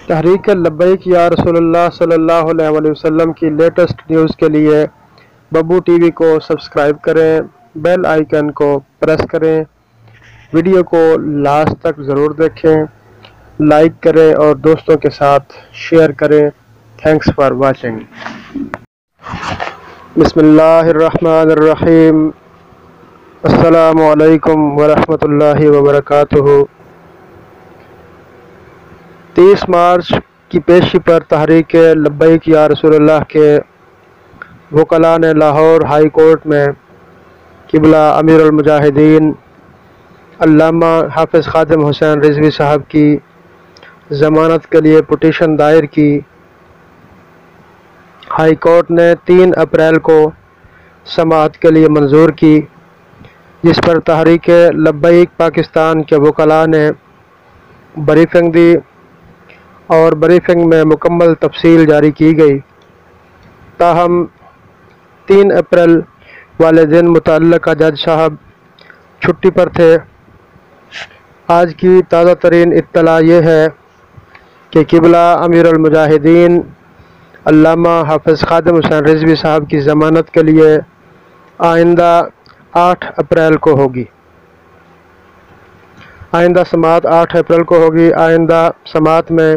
تحریک لبیک یا رسول اللہ صلی اللہ علیہ وآلہ وسلم کی لیٹسٹ نیوز کے لیے ببو ٹی وی کو سبسکرائب کریں، بیل آئیکن کو پریس کریں، ویڈیو کو لاسٹ تک ضرور دیکھیں، لائک کریں اور دوستوں کے ساتھ شیئر کریں۔ Thanks for watching. بسم اللہ الرحمن الرحیم۔ السلام علیکم ورحمۃ اللہ وبرکاتہ۔ 30 مارچ کی پیشی پر تحریک لبیک یا رسول اللہ کے وکلاء نے لاہور ہائی کورٹ میں قبلہ امیر المجاہدین علامہ حافظ خادم حسین رضوی صاحب کی ضمانت کے لیے پٹیشن دائر کی۔ ہائی کورٹ نے 3 اپریل کو سماعت کے لیے منظور کی، جس پر تحریک لبیک پاکستان کے وکلاء نے بریفنگ دی اور بریفنگ میں مکمل تفصیل جاری کی گئی۔ تاہم 3 اپریل والے دن متعلقہ جج صاحب چھٹی پر تھے۔ آج کی تازہ ترین اطلاع یہ ہے کہ قبلہ امیر المجاہدین علامہ حافظ خادم حسین رضوی صاحب کی ضمانت کے لیے آئندہ 8 اپریل کو ہوگی۔ آئندہ سماعت 8 اپریل کو ہوگی۔ آئندہ سماعت میں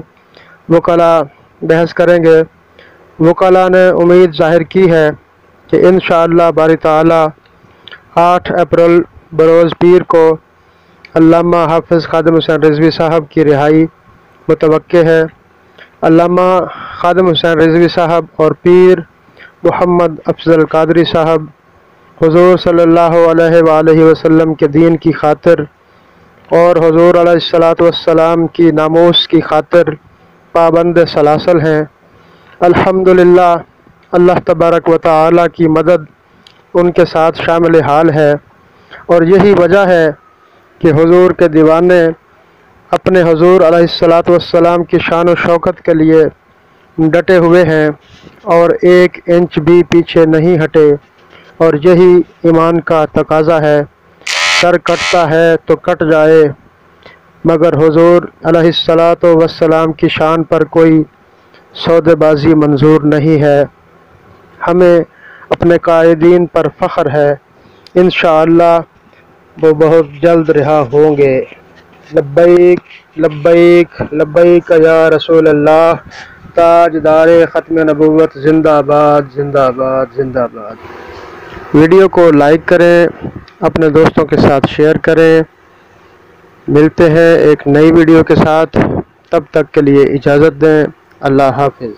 وکلاء بحث کریں گے۔ وکلاء نے امید ظاہر کی ہے کہ انشاءاللہ باری تعالی 8 اپریل بروز پیر کو علامہ حافظ خادم حسین رضوی صاحب کی رہائی متوقع ہے۔ علامہ خادم حسین رضوی صاحب اور پیر محمد افضل قادری صاحب حضور صلی اللہ علیہ وآلہ وسلم کے دین کی خاطر اور حضور علیہ السلام کی ناموس کی خاطر پابند سلاسل ہیں۔ الحمدللہ اللہ تبارک و تعالی کی مدد ان کے ساتھ شامل حال ہے، اور یہی وجہ ہے کہ حضور کے دیوانے اپنے حضور علیہ السلام کی شان و شوکت کے لیے ڈٹے ہوئے ہیں اور 1 انچ بھی پیچھے نہیں ہٹے، اور یہی ایمان کا تقاضا ہے۔ سر کٹتا ہے تو کٹ جائے، مگر حضور علیہ السلام کی شان پر کوئی سودے بازی منظور نہیں ہے۔ ہمیں اپنے قائدین پر فخر ہے، انشاءاللہ وہ بہت جلد رہا ہوں گے۔ لبیک لبیک لبیک یا رسول اللہ، تاجدار ختم نبوت، زندہ آباد زندہ آباد زندہ آباد۔ ویڈیو کو لائک کریں، اپنے دوستوں کے ساتھ شیئر کریں۔ ملتے ہیں ایک نئی ویڈیو کے ساتھ، تب تک کے لیے اجازت دیں۔ اللہ حافظ۔